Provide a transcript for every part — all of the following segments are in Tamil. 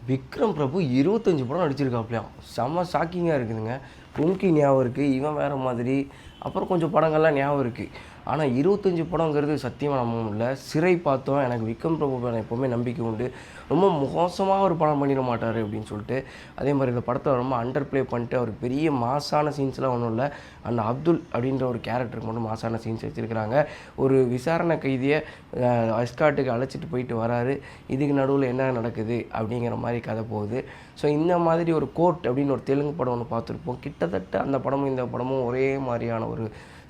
விக்ரம் பிரபு 25 படம் நடிச்சிருக்காப்லையாம். செம்ம ஷாக்கிங்கா இருக்குதுங்க. கும்கி ஞாபகம் இருக்கு. இவன் வேற மாதிரி. அப்புறம் கொஞ்சம் படங்கள்லாம் ஞாபகம் இருக்கு. ஆனா 25 படங்கிறது சத்தியமா நம்ப முடியல. சிறை பார்த்தோம். எனக்கு விக்ரம் பிரபு மேல எப்பவுமே நம்பிக்கை உண்டு. ரொம்ப மோசமா ஒரு படம் பண்ணிட மாட்டாரு அப்படின்னு சொல்லிட்டு. அதே மாரி இந்த படத்த ரொம்ப அண்டர் ப்ளே பண்ணிட்டு அவர் பெரிய மாஸான சீன்ஸ்லாம் ஒண்ணும் இல்ல. அந்த அப்துல் அப்படின்ற ஒரு கேரக்டருக்கு மட்டும் மாஸான சீன்ஸ் வச்சிருக்காங்க. ஒரு விசாரணை கைதிய எஸ்கார்ட்டுக்கு அழைச்சிட்டு போயிட்டு வராரு. இதுக்கு நடுவுல என்ன நடக்குது அப்படிங்கிற மாரி கதை போகுது. ஸோ இந்த மாதிரி ஒரு கோர்ட் அப்படின்னு ஒரு தெலுங்கு படம் ஒண்ணு பார்த்துருப்போம். கிட்டத்தட்ட அந்த படமும் இந்த படமும் ஒரே மாரியான ஒரு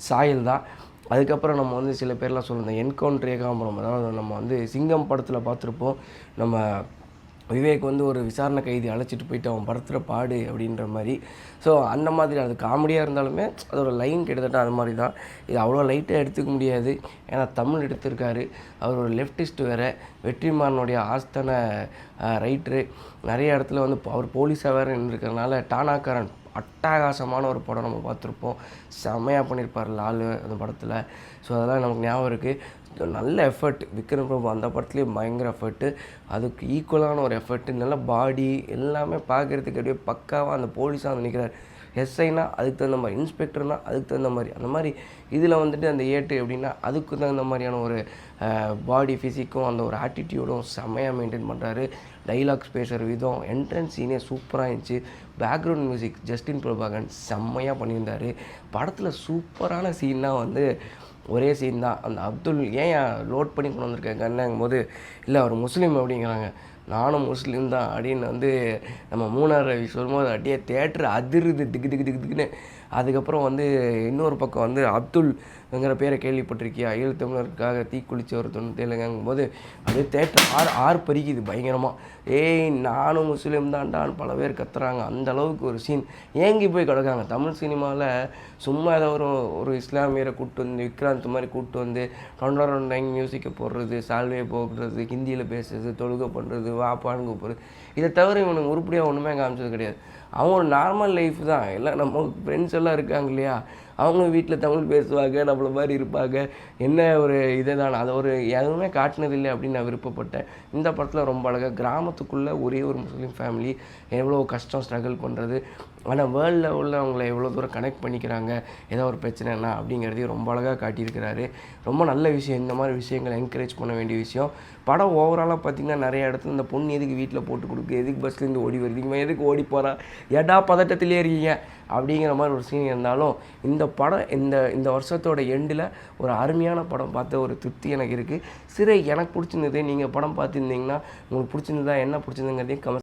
சாயல் தான். அதுக்கப்புறம் நம்ம வந்து சில பேர்லாம் சொல்லுவோம் என்கவுண்டர் ஏகாம்பரம், அதாவது நம்ம வந்து சிங்கம் படத்துல பார்த்துருப்போம். நம்ம விவேக் வந்து ஒரு விசாரணை கைதி அழைச்சிட்டு போயிட்டு அவன் படுத்துற பாடு அப்படின்ற மாரி. ஸோ அந்த மாதிரி அது காமெடியா இருந்தாலுமே அதோட லைன் கிட்டத்தட்ட அது மாரி தான். இது அவ்வளோ லைட்டா எடுத்துக்க முடியாது. ஏன்னா தமிழ் எடுத்திருக்காரு. அவர் ஒரு லெஃப்டிஸ்ட் வேற. வெற்றிமாறனுடைய ஆஸ்தான ரைட்டரு. நிறைய இடத்துல வந்து அவர் போலீஸா வேற நின்றுருக்கறனால டானாக்காரன் அட்டகாசமான ஒரு படம் நம்ம பார்த்துருப்போம். செம்மையா பண்ணியிருப்பார் லாலு அந்த படத்துல. ஸோ அதெல்லாம் நமக்கு ஞாபகம் இருக்கு. நல்ல எஃபர்ட் விக்ரம் பிரபு அந்த படத்துலேயும் பயங்கர எஃபர்ட்டு. அதுக்கு ஈக்குவலான ஒரு எஃபர்ட்டு. நல்ல பாடி எல்லாமே பார்க்குறதுக்கு அப்படியே பக்காவாக அந்த போலீஸாக வந்து நிற்கிறார். எஸ்ஐனா அதுக்கு தகுந்த மாதிரி, இன்ஸ்பெக்டர்னா அதுக்கு தகுந்த மாதிரி, அந்த மாதிரி இதில் வந்துட்டு அந்த ஏட்டு எப்படின்னா அதுக்கு தகுந்த மாதிரியான ஒரு பாடி ஃபிசிக்கும் அந்த ஒரு ஆட்டிடியூடும் செம்மையாக மெயின்டைன் பண்ணுறாரு. டைலாக்ஸ் பேசுகிற விதம், என்ட்ரன்ஸ் சீனே சூப்பராக இருந்துச்சு. பேக்ரவுண்ட் மியூசிக் ஜஸ்டின் பிரபாகரன் செம்மையாக பண்ணியிருந்தார். படத்தில் சூப்பரான சீன்லாம் வந்து ஒரே சீன் தான். அந்த அப்துல் ஏன் லோட் பண்ணி கொண்டு வந்திருக்கேன் கன்னுங்கும் போது, இல்லை அவர் முஸ்லீம் அப்படிங்கிறாங்க. நானும் முஸ்லீம் தான் அப்படின்னு வந்து நம்ம மூணார் ரவி சொல்லும்போது அப்படியே தியேட்டர் அதிருது திக்கு திக்கு திக்கு திக்குன்னு. அதுக்கப்புறம் வந்து இன்னொரு பக்கம் வந்து அப்துல்ங்கிற பேரை கேள்விப்பட்டிருக்கியா, ஈழத்தமிழருக்காக தீக்குளிச்ச ஒரு தெலுங்குங்கும் போது அப்படியே தேட்டர் ஆர்ப்பரிக்குது பயங்கரமாக. ஏய் நானும் முஸ்லீம் தான்டான்னு பல பேர் கத்துறாங்க. அந்த அளவுக்கு ஒரு சீன் ஏங்கி போய் கிடக்காங்க. தமிழ் சினிமாவில் சும்மா ஏதோ ஒரு இஸ்லாமியரை கூப்பிட்டு வந்து விக்ராந்த் மாதிரி கூப்பிட்டு வந்து டொண்டர் மியூசிக்கை போடுறது, சால்வையை போடுறது, ஹிந்தியில் பேசுறது, தொழுகை பண்ணுறது, வாப்பான்னு கூப்பிடுறது, இதை தவிர இவனுக்கு உருப்படியாக ஒன்றுமே காமிச்சது கிடையாது. அவங்க ஒரு நார்மல் லைஃப் தான். எல்லாம் நம்ம ஃப்ரெண்ட்ஸ் எல்லாம் இருக்காங்க இல்லையா, அவங்க வீட்டில் தமிழ் பேசுவாங்க, நம்மள மாதிரி இருப்பாங்க. என்ன ஒரு இதை தான் அதை ஒரு எதுவுமே காட்டினதில்லை அப்படின்னு நான் விருப்பப்பட்டேன். இந்த படத்தில் ரொம்ப அழகாக கிராமத்துக்குள்ளே ஒரே ஒரு முஸ்லீம் ஃபேமிலி எவ்வளோ கஷ்டம் ஸ்ட்ரகிள் பண்ணுறது, ஆனால் வேர்ல்டு லெவலில் அவங்கள எவ்வளோ தூரம் கனெக்ட் பண்ணிக்கிறாங்க ஏதோ ஒரு பிரச்சனைனா அப்படிங்கிறதையும் ரொம்ப அழகாக காட்டியிருக்கிறாரு. ரொம்ப நல்ல விஷயம். இந்த மாதிரி விஷயங்களை என்கரேஜ் பண்ண வேண்டிய விஷயம். படம் ஓவராலாக பார்த்திங்கன்னா நிறைய இடத்துல இந்த பொண்ணு எதுக்கு வீட்டில் போட்டு கொடுக்கு, எதுக்கு பஸ்லேருந்து ஓடி வருது, இவன் எதுக்கு ஓடி போகிறான், ஏடா பதட்டத்திலே இருக்கீங்க அப்படிங்கிற மாதிரி ஒரு சீன் இருந்தாலும் இந்த படம் இந்த வருஷத்தோட எண்டில் ஒரு அருமையான படம் பார்த்த ஒரு திருப்தி எனக்கு இருக்குது. சிறை எனக்கு பிடிச்சிருந்தது. நீங்கள் படம் பார்த்துருந்தீங்கன்னா உங்களுக்கு பிடிச்சிருந்ததா, என்ன பிடிச்சிருந்துங்கிறதையும் கமெண்ட்